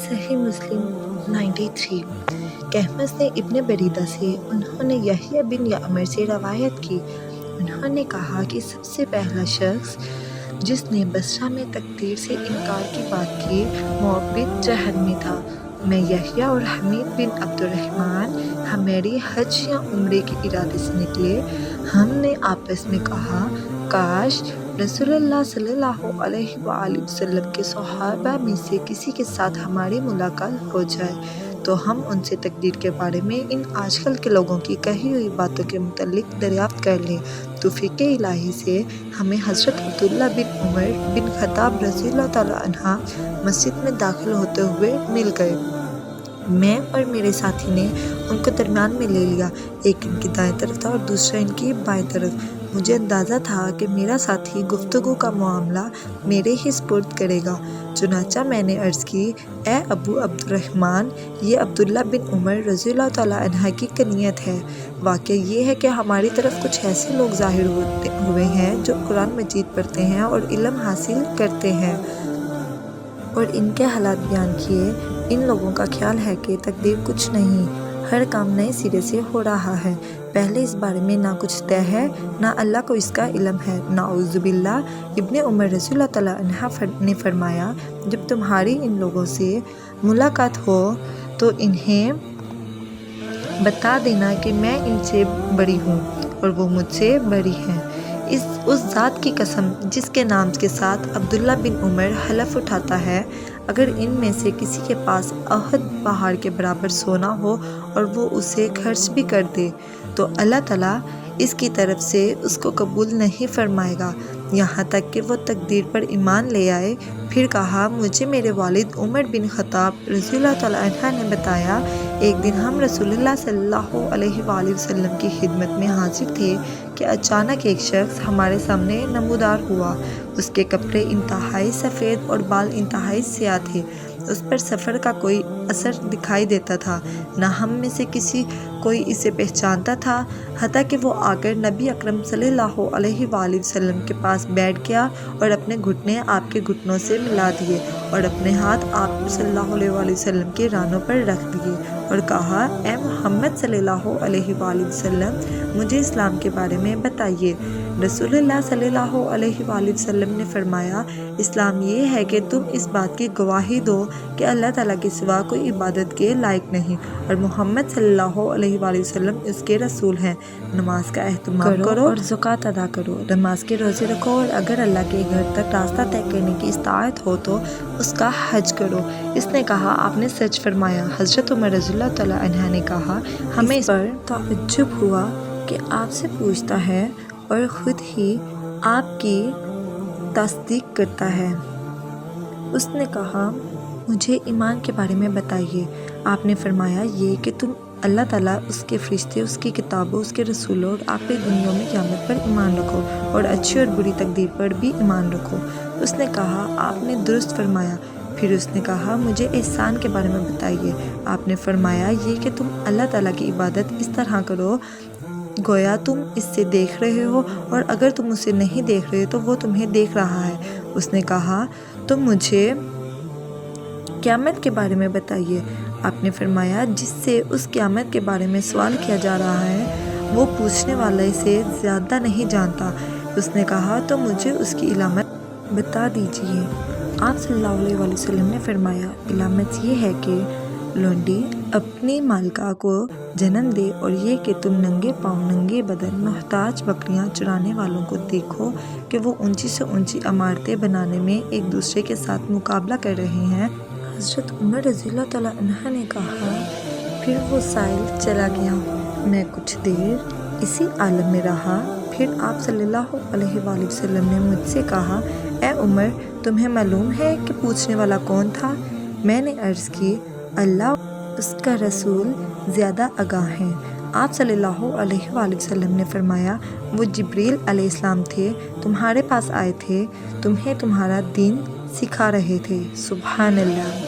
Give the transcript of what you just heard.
صحیح مسلم 93۔ کہمس نے ابن بریدہ سے انہوں نے یحییٰ بن یعمر سے روایت کی، انہوں نے کہا کہ سب سے پہلا شخص جس نے بصرہ میں تقدیر سے انکار کی بات کی معبد جہنمی تھا۔ میں یحییٰ اور حمید بن عبد الرحمن ہماری حج یا عمرے کے ارادے سے نکلے۔ ہم نے آپس میں کہا کاش رسول اللہ صلی اللہ علیہ وآلہ وسلم کے صحابہ میں سے کسی کے ساتھ ہماری ملاقات ہو جائے تو ہم ان سے تقدیر کے بارے میں ان آج کل کے لوگوں کی کہی ہوئی باتوں کے متعلق دریافت کر لیں۔ توفیق الہی سے ہمیں حضرت عبداللہ بن عمر بن خطاب رضی اللہ تعالیٰ عنہ مسجد میں داخل ہوتے ہوئے مل گئے۔ میں اور میرے ساتھی نے ان کو درمیان میں لے لیا، ایک ان کی دائیں طرف تھا اور دوسرا ان کی بائیں طرف۔ مجھے اندازہ تھا کہ میرا ساتھی گفتگو کا معاملہ میرے ہی سپرد کرے گا، چنانچہ میں نے عرض کی، اے ابو عبد الرحمن، یہ عبداللہ بن عمر رضی اللہ تعالیٰ عنہ کی کنیت ہے۔ واقعہ یہ ہے کہ ہماری طرف کچھ ایسے لوگ ظاہر ہوئے ہیں جو قرآن مجید پڑھتے ہیں اور علم حاصل کرتے ہیں، اور ان کے حالات بیان کیے۔ ان لوگوں کا خیال ہے کہ تقدیر کچھ نہیں، ہر کام نئے سرے سے ہو رہا ہے، پہلے اس بارے میں نہ کچھ طے ہے نہ اللہ کو اس کا علم ہے۔ نعوذ باللہ۔ ابن عمر رضی اللہ تعالیٰ عنہ نے فرمایا، جب تمہاری ان لوگوں سے ملاقات ہو تو انہیں بتا دینا کہ میں ان سے بری ہوں اور وہ مجھ سے بری ہیں۔ اس ذات کی قسم جس کے نام کے ساتھ عبداللہ بن عمر حلف اٹھاتا ہے، اگر ان میں سے کسی کے پاس احد پہاڑ کے برابر سونا ہو اور وہ اسے خرچ بھی کر دے تو اللہ تعالیٰ اس کی طرف سے اس کو قبول نہیں فرمائے گا یہاں تک کہ وہ تقدیر پر ایمان لے آئے۔ پھر کہا، مجھے میرے والد عمر بن خطاب رضی اللہ تعالیٰ عنہ نے بتایا، ایک دن ہم رسول اللہ صلی اللہ علیہ وآلہ وسلم کی خدمت میں حاضر تھے کہ اچانک ایک شخص ہمارے سامنے نمودار ہوا۔ اس کے کپڑے انتہائی سفید اور بال انتہائی سیاہ تھے، اس پر سفر کا کوئی اثر دکھائی دیتا تھا، نہ ہم میں سے کوئی اسے پہچانتا تھا، حتیٰ کہ وہ آ کر نبی اکرم صلی اللہ علیہ وآلہ وسلم کے پاس بیٹھ گیا اور اپنے گھٹنے آپ کے گھٹنوں سے ملا دیے اور اپنے ہاتھ آپ صلی اللہ علیہ وآلہ وسلم کے رانوں پر رکھ دیے اور کہا، اے محمد صلی اللہ علیہ وآلہ وسلم، مجھے اسلام کے بارے میں بتائیے۔ رسول اللہ صلی اللہ علیہ وآلہ وسلم نے فرمایا، اسلام یہ ہے کہ تم اس بات کی گواہی دو کہ اللہ تعالیٰ کے سوا کوئی عبادت کے لائق نہیں اور محمد صلی اللہ علیہ وآلہ وسلم اس کے رسول ہیں، نماز کا اہتمام کرو اور زکوٰۃ ادا کرو، نماز کے روزے رکھو، اور اگر اللہ کے گھر تک راستہ طے کرنے کی استطاعت ہو تو اس کا حج کرو۔ اس نے کہا، آپ نے سچ فرمایا۔ حضرت عمر رضی اللہ تعالیٰ عنہ نے کہا، ہمیں اس پر تعجب ہوا کہ آپ سے پوچھتا ہے اور خود ہی آپ کی تصدیق کرتا ہے۔ اس نے کہا، مجھے ایمان کے بارے میں بتائیے۔ آپ نے فرمایا، یہ کہ تم اللہ تعالیٰ، اس کے فرشتے، اس کی کتابوں، اس کے رسولوں اور آخری دنوں میں قیامت پر ایمان رکھو اور اچھی اور بری تقدیر پر بھی ایمان رکھو۔ اس نے کہا، آپ نے درست فرمایا۔ پھر اس نے کہا، مجھے احسان کے بارے میں بتائیے۔ آپ نے فرمایا، یہ کہ تم اللہ تعالیٰ کی عبادت اس طرح کرو گویا تم اس سے دیکھ رہے ہو، اور اگر تم اسے نہیں دیکھ رہے تو وہ تمہیں دیکھ رہا ہے۔ اس نے کہا، تم مجھے قیامت کے بارے میں بتائیے۔ آپ نے فرمایا، جس سے اس قیامت کے بارے میں سوال کیا جا رہا ہے وہ پوچھنے والے سے زیادہ نہیں جانتا۔ اس نے کہا، تو مجھے اس کی علامت بتا دیجیے۔ آپ صلی اللہ علیہ وآلہ وسلم نے فرمایا، علامت یہ ہے کہ لونڈی اپنی مالکہ کو جنم دے، اور یہ کہ تم ننگے پاؤں، ننگے بدن، محتاج بکریاں چرانے والوں کو دیکھو کہ وہ اونچی سے اونچی عمارتیں بنانے میں ایک دوسرے کے ساتھ مقابلہ کر رہے ہیں۔ حضرت عمر رضی اللہ تعالیٰ عنہ نے کہا، پھر وہ سائل چلا گیا۔ میں کچھ دیر اسی عالم میں رہا، پھر آپ صلی اللہ علیہ وآلہ وسلم نے مجھ سے کہا، اے عمر، تمہیں معلوم ہے کہ پوچھنے والا کون تھا؟ میں نے عرض کی، اللہ اس کا رسول زیادہ آگاہ ہیں۔ آپ صلی اللہ علیہ وآلہ وسلم نے فرمایا، وہ جبریل علیہ السلام تھے، تمہارے پاس آئے تھے، تمہیں تمہارا دین سکھا رہے تھے۔ سبحان اللہ۔